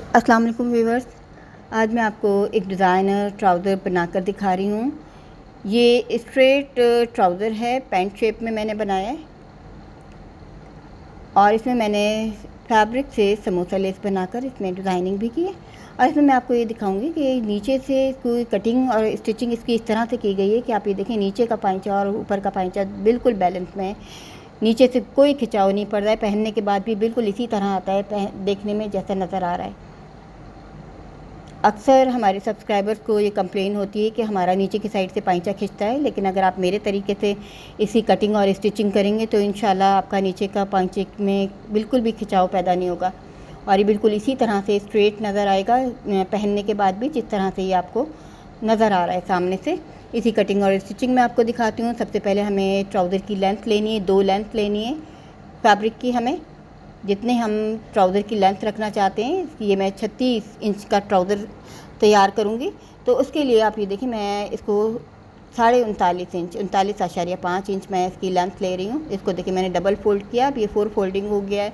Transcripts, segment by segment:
अस्सलाम वालेकुम व्यूवर्स। आज मैं आपको एक डिज़ाइनर ट्राउज़र बनाकर दिखा रही हूँ। ये स्ट्रेट ट्राउज़र है, पैंट शेप में मैंने बनाया है और इसमें मैंने फैब्रिक से समोसा लेस बनाकर इसमें डिज़ाइनिंग भी की है। और इसमें मैं आपको ये दिखाऊंगी कि नीचे से कोई कटिंग और स्टिचिंग इसकी इस तरह से की गई है कि आप ये देखें, नीचे का पाइचा और ऊपर का पाइचा बिल्कुल बैलेंस में है। नीचे से कोई खिंचाव नहीं पड़ रहा है, पहनने के बाद भी बिल्कुल इसी तरह आता है, देखने में जैसा नज़र आ रहा है। अक्सर हमारे सब्सक्राइबर्स को ये कंप्लेन होती है कि हमारा नीचे की साइड से पाइचा खिंचता है, लेकिन अगर आप मेरे तरीके से इसी कटिंग और स्टिचिंग करेंगे तो इंशाल्लाह आपका नीचे का पाइचे में बिल्कुल भी खिंचाव पैदा नहीं होगा और ये बिल्कुल इसी तरह से स्ट्रेट नज़र आएगा पहनने के बाद भी, जिस तरह से ये आपको नज़र आ रहा है सामने से। इसी कटिंग और स्टिचिंग में आपको दिखाती हूँ। सबसे पहले हमें ट्राउज़र की लेंथ लेनी है, 2 लेंथ लेनी है फैब्रिक की। हमें जितने हम ट्राउज़र की लेंथ रखना चाहते हैं, ये मैं 36 इंच का ट्राउज़र तैयार करूँगी। तो उसके लिए आप ये देखिए, मैं इसको 39.5 इंच 39.5 इंच मैं इसकी लेंथ ले रही हूँ। इसको देखिए मैंने डबल फोल्ड किया, अब ये 4 फोल्डिंग हो गया है।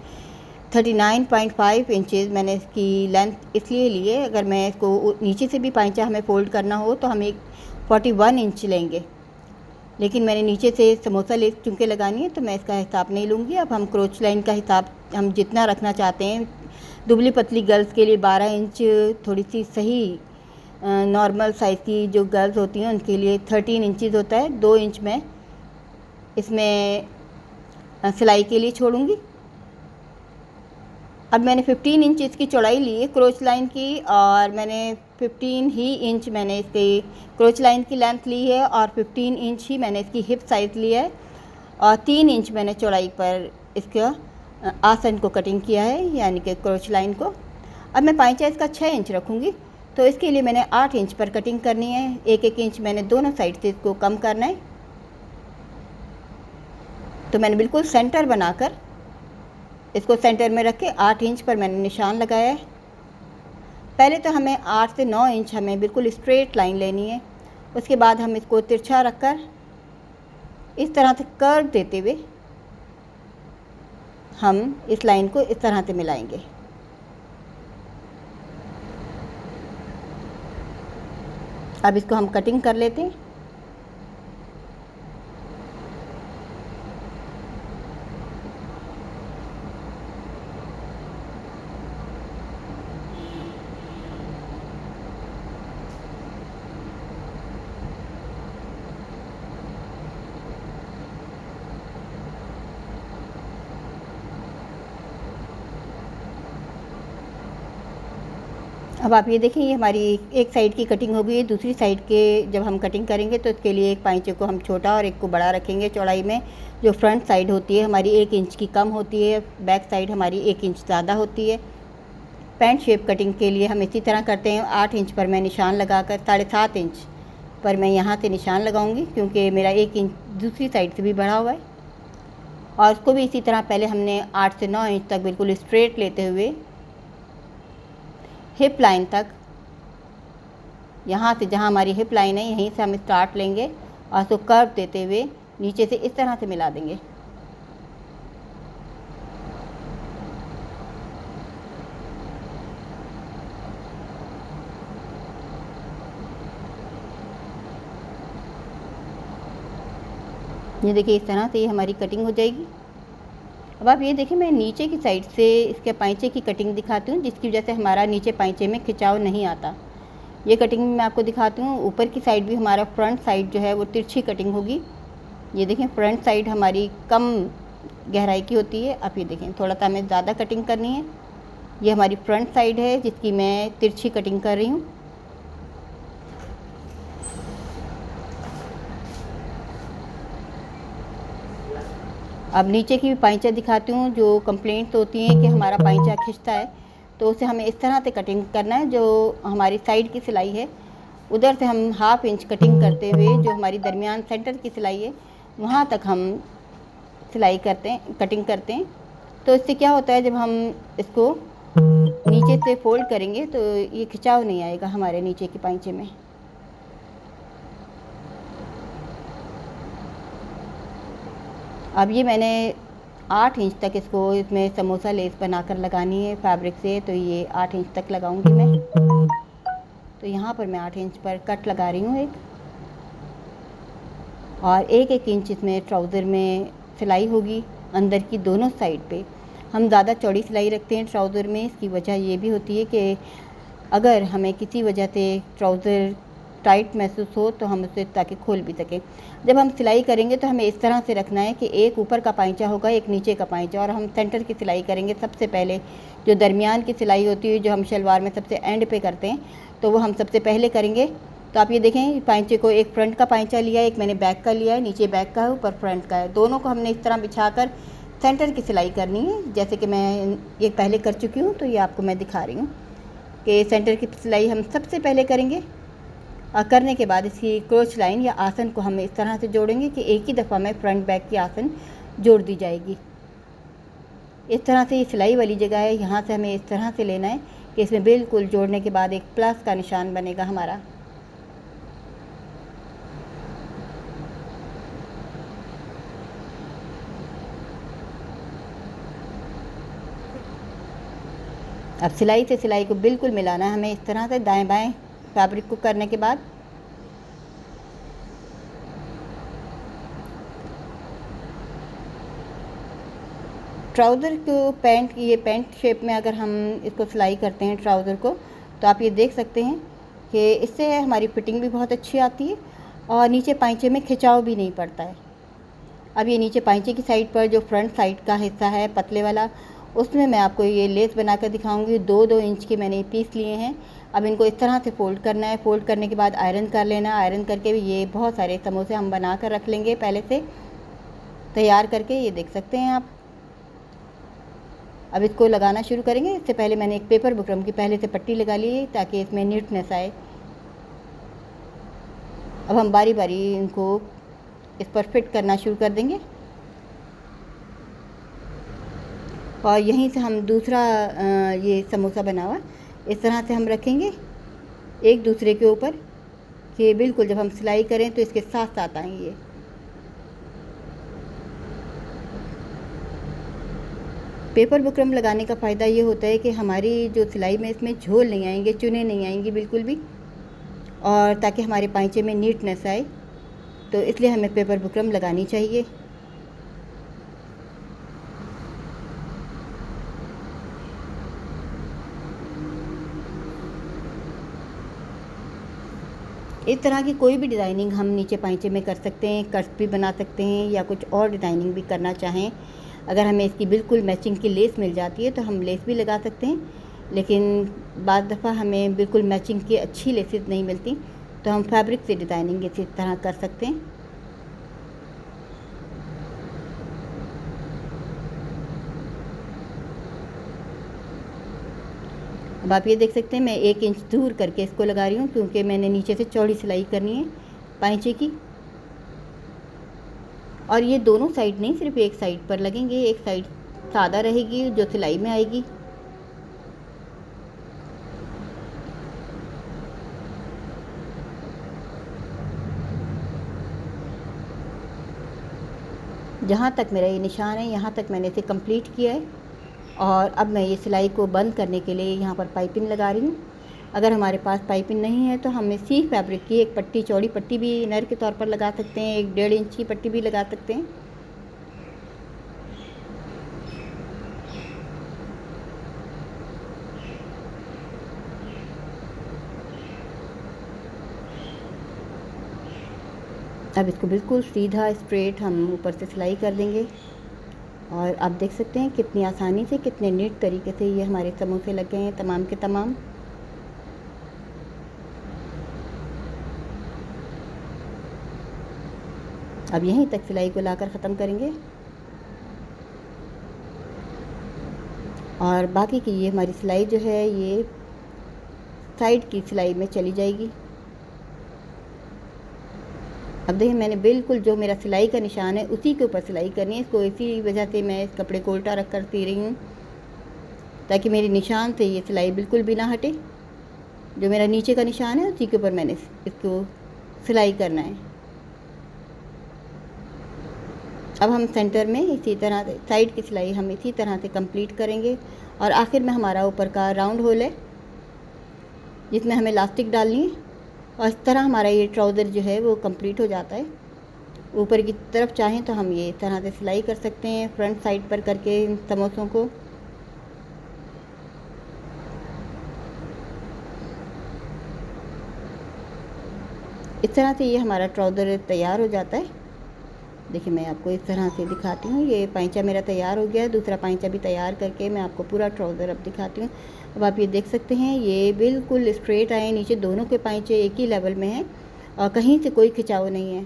39.5 इंचेस मैंने इसकी लेंथ इसलिए ली है, अगर मैं इसको नीचे से भी पाइचा हमें फ़ोल्ड करना हो तो हम एक 41 इंच लेंगे, लेकिन मैंने नीचे से समोसा लेस चुनके लगानी है तो मैं इसका हिसाब नहीं लूँगी। अब हम क्रोच लाइन का हिसाब हम जितना रखना चाहते हैं, दुबली पतली गर्ल्स के लिए 12 इंच थोड़ी सी सही, नॉर्मल साइज़ की जो गर्ल्स होती हैं उनके लिए 13 इंचज़ होता है। 2 इंच मैं इसमें सिलाई के लिए छोड़ूंगी। अब मैंने 15 इंच इसकी चौड़ाई ली है क्रोच लाइन की, और मैंने 15 ही इंच मैंने इसकी क्रोच लाइन की लेंथ ली है और 15 इंच ही मैंने इसकी हिप साइज़ लिया है और 3 इंच मैंने चौड़ाई पर इसका आसन को कटिंग किया है, यानी कि क्रोच लाइन को। अब मैं पाइचा इसका 6 इंच रखूँगी, तो इसके लिए मैंने 8 इंच पर कटिंग करनी है। 1-1 इंच मैंने दोनों साइड से इसको कम करना है। तो मैंने बिल्कुल सेंटर बनाकर इसको सेंटर में रख के 8 इंच पर मैंने निशान लगाया है। पहले तो हमें 8 से 9 इंच हमें बिल्कुल स्ट्रेट लाइन लेनी है। उसके बाद हम इसको तिरछा रखकर इस तरह से कर्व देते हुए हम इस लाइन को इस तरह से मिलाएंगे। अब इसको हम कटिंग कर लेते हैं। अब आप ये देखें, ये हमारी एक साइड की कटिंग हो गई है। दूसरी साइड के जब हम कटिंग करेंगे तो इसके लिए एक पाइचे को हम छोटा और एक को बड़ा रखेंगे चौड़ाई में। जो फ्रंट साइड होती है हमारी 1 इंच की कम होती है, बैक साइड हमारी 1 इंच ज़्यादा होती है। पैंट शेप कटिंग के लिए हम इसी तरह करते हैं। 8 इंच पर मैं निशान लगाकर 7.5 इंच पर मैं यहाँ से निशान लगाऊंगी, क्योंकि मेरा 1 इंच दूसरी साइड से भी बढ़ा हुआ है। और उसको भी इसी तरह पहले हमने 8 से 9 इंच तक बिल्कुल स्ट्रेट लेते हुए हिप लाइन तक, यहाँ से जहाँ हमारी हिप लाइन है यहीं से हम स्टार्ट लेंगे और उसको कर्व देते हुए नीचे से इस तरह से मिला देंगे। ये देखिए, इस तरह से ये हमारी कटिंग हो जाएगी। अब आप ये देखिए, मैं नीचे की साइड से इसके पाइचे की कटिंग दिखाती हूँ, जिसकी वजह से हमारा नीचे पाइचे में खिंचाव नहीं आता। ये कटिंग मैं आपको दिखाती हूँ। ऊपर की साइड भी हमारा फ्रंट साइड जो है वो तिरछी कटिंग होगी। ये देखें, फ्रंट साइड हमारी कम गहराई की होती है। आप ये देखें, थोड़ा सा हमें ज़्यादा कटिंग करनी है। ये हमारी फ्रंट साइड है जिसकी मैं तिरछी कटिंग कर रही हूँ। अब नीचे की भी पाइचा दिखाती हूँ। जो कंप्लेंट्स होती हैं कि हमारा पाइचा खिंचता है, तो उसे हमें इस तरह से कटिंग करना है। जो हमारी साइड की सिलाई है उधर से हम 1/2 इंच कटिंग करते हुए, जो हमारी दरमियान सेंटर की सिलाई है वहाँ तक हम सिलाई करते हैं, कटिंग करते हैं। तो इससे क्या होता है, जब हम इसको नीचे से फोल्ड करेंगे तो ये खिंचाव नहीं आएगा हमारे नीचे के पाइचे में। अब ये मैंने 8 इंच तक इसको इसमें समोसा लेस बनाकर लगानी है फैब्रिक से, तो ये 8 इंच तक लगाऊंगी मैं। तो यहाँ पर मैं 8 इंच पर कट लगा रही हूँ एक, और 1-1 इंच इसमें ट्राउज़र में सिलाई होगी अंदर की दोनों साइड पे। हम ज़्यादा चौड़ी सिलाई रखते हैं ट्राउज़र में, इसकी वजह ये भी होती है कि अगर हमें किसी वजह से ट्राउज़र टाइट महसूस हो तो हम उसे ताकि खोल भी सकें। जब हम सिलाई करेंगे तो हमें इस तरह से रखना है कि एक ऊपर का पाइंचा होगा, एक नीचे का पाइंचा, और हम सेंटर की सिलाई करेंगे सबसे पहले। जो दरमियान की सिलाई होती है, जो हम शलवार में सबसे एंड पे करते हैं, तो वो हम सबसे पहले करेंगे। तो आप ये देखें, पाइंचे को एक फ्रंट का पाइंचा लिया है, एक मैंने बैक का लिया है, नीचे बैक का है, ऊपर फ्रंट का है। दोनों को हमने इस तरह बिछाकर सेंटर की सिलाई करनी है, जैसे कि मैं ये पहले कर चुकी हूँ। तो ये आपको मैं दिखा रही हूँ कि सेंटर की सिलाई हम सबसे पहले करेंगे, और करने के बाद इसकी क्रोच लाइन या आसन को हम इस तरह से जोड़ेंगे कि एक ही दफ़ा में फ्रंट बैक की आसन जोड़ दी जाएगी। इस तरह से ये सिलाई वाली जगह है, यहाँ से हमें इस तरह से लेना है कि इसमें बिल्कुल जोड़ने के बाद एक प्लस का निशान बनेगा हमारा। अब सिलाई से सिलाई को बिल्कुल मिलाना है हमें इस तरह से, दाएं बाएं फैब्रिक को करने के बाद। ट्राउज़र को पैंट, ये पैंट शेप में अगर हम इसको सिलाई करते हैं ट्राउज़र को, तो आप ये देख सकते हैं कि इससे हमारी फिटिंग भी बहुत अच्छी आती है और नीचे पाइंचे में खिंचाव भी नहीं पड़ता है। अब ये नीचे पाइंचे की साइड पर जो फ्रंट साइड का हिस्सा है पतले वाला, उसमें मैं आपको ये लेस बनाकर दिखाऊंगी। 2-2 इंच के मैंने पीस लिए हैं। अब इनको इस तरह से फ़ोल्ड करना है। फ़ोल्ड करने के बाद आयरन कर लेना। आयरन करके भी ये बहुत सारे समोसे हम बना कर रख लेंगे पहले से तैयार करके, ये देख सकते हैं आप। अब इसको लगाना शुरू करेंगे। इससे पहले मैंने एक पेपर बुकरम की पहले से पट्टी लगा ली है ताकि इसमें नीटनेस आए। अब हम बारी बारी इनको इस पर फिट करना शुरू कर देंगे, और यहीं से हम दूसरा ये समोसा बना हुआ इस तरह से हम रखेंगे एक दूसरे के ऊपर, कि बिल्कुल जब हम सिलाई करें तो इसके साथ साथ आएंगे। पेपर बुकरम लगाने का फ़ायदा ये होता है कि हमारी जो सिलाई में इसमें झोल नहीं आएंगे, चुने नहीं आएंगी बिल्कुल भी, और ताकि हमारे पाइंचे में नीटनेस आए, तो इसलिए हमें पेपर बुकरम लगानी चाहिए। इस तरह की कोई भी डिज़ाइनिंग हम नीचे पाइंचे में कर सकते हैं, कट्स भी बना सकते हैं, या कुछ और डिज़ाइनिंग भी करना चाहें। अगर हमें इसकी बिल्कुल मैचिंग की लेस मिल जाती है तो हम लेस भी लगा सकते हैं, लेकिन बाद दफ़ा हमें बिल्कुल मैचिंग की अच्छी लेसेस नहीं मिलती, तो हम फैब्रिक से डिज़ाइनिंग इसी तरह कर सकते हैं। अब आप ये देख सकते हैं मैं 1 इंच दूर करके इसको लगा रही हूँ, क्योंकि मैंने नीचे से चौड़ी सिलाई करनी है पाइंचे की। और ये दोनों साइड नहीं, सिर्फ एक साइड पर लगेंगे। एक साइड सादा रहेगी जो सिलाई में आएगी। जहाँ तक मेरा ये निशान है, यहाँ तक मैंने इसे कंप्लीट किया है। और अब मैं ये सिलाई को बंद करने के लिए यहाँ पर पाइपिंग लगा रही हूँ। अगर हमारे पास पाइपिंग नहीं है तो हम इसी फैब्रिक की एक पट्टी, चौड़ी पट्टी भी इनर के तौर पर लगा सकते हैं, 1-1.5 इंच की पट्टी भी लगा सकते हैं। अब इसको बिल्कुल सीधा स्ट्रेट हम ऊपर से सिलाई कर देंगे, और आप देख सकते हैं कितनी आसानी से, कितने नीट तरीके से ये हमारे समोसे लग गए हैं तमाम के तमाम। अब यहीं तक सिलाई को लाकर ख़त्म करेंगे, और बाकी की ये हमारी सिलाई जो है ये साइड की सिलाई में चली जाएगी। अब देखिए मैंने बिल्कुल जो मेरा सिलाई का निशान है उसी के ऊपर सिलाई करनी है इसको। इसी वजह से मैं इस कपड़े को उल्टा रख कर सी रही हूँ, ताकि मेरे निशान से ये सिलाई बिल्कुल भी ना हटे। जो मेरा नीचे का निशान है उसी के ऊपर मैंने इसको सिलाई करना है। अब हम सेंटर में इसी तरह से साइड की सिलाई हम इसी तरह से कंप्लीट करेंगे और आखिर में हमारा ऊपर का राउंड होल है जिसमें हमें इलास्टिक डालनी है और इस तरह हमारा ये ट्राउज़र जो है वो कंप्लीट हो जाता है। ऊपर की तरफ चाहें तो हम ये इस तरह से सिलाई कर सकते हैं फ्रंट साइड पर करके इन समोसों को। इस तरह से ये हमारा ट्राउज़र तैयार हो जाता है। देखिए मैं आपको इस तरह से दिखाती हूँ। ये पाइंचा मेरा तैयार हो गया है, दूसरा पाइंचा भी तैयार करके मैं आपको पूरा ट्राउज़र अब दिखाती हूँ। अब आप ये देख सकते हैं ये बिल्कुल स्ट्रेट आए, नीचे दोनों के पाइंचे एक ही लेवल में हैं और कहीं से कोई खिंचाव नहीं है।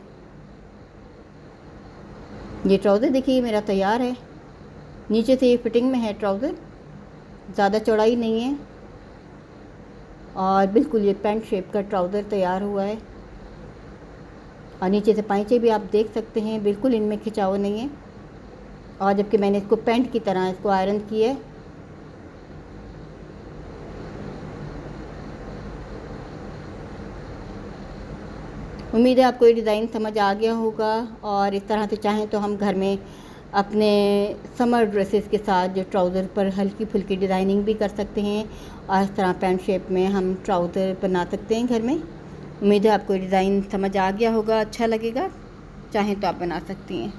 ये ट्राउज़र देखिए मेरा तैयार है, नीचे से ये फिटिंग में है ट्राउज़र, ज़्यादा चौड़ाई नहीं है और बिल्कुल ये पैंट शेप का ट्राउज़र तैयार हुआ है। और नीचे से पाइंचे भी आप देख सकते हैं बिल्कुल इनमें खिंचाव नहीं है और जबकि मैंने इसको पैंट की तरह इसको आयरन किया है। उम्मीद है आपको ये डिज़ाइन समझ आ गया होगा और इस तरह से चाहें तो हम घर में अपने समर ड्रेसेस के साथ जो ट्राउज़र पर हल्की फुल्की डिज़ाइनिंग भी कर सकते हैं और इस तरह पैंट शेप में हम ट्राउज़र बना सकते हैं घर में। उम्मीद है आपको डिज़ाइन समझ आ गया होगा, अच्छा लगेगा, चाहें तो आप बना सकती हैं।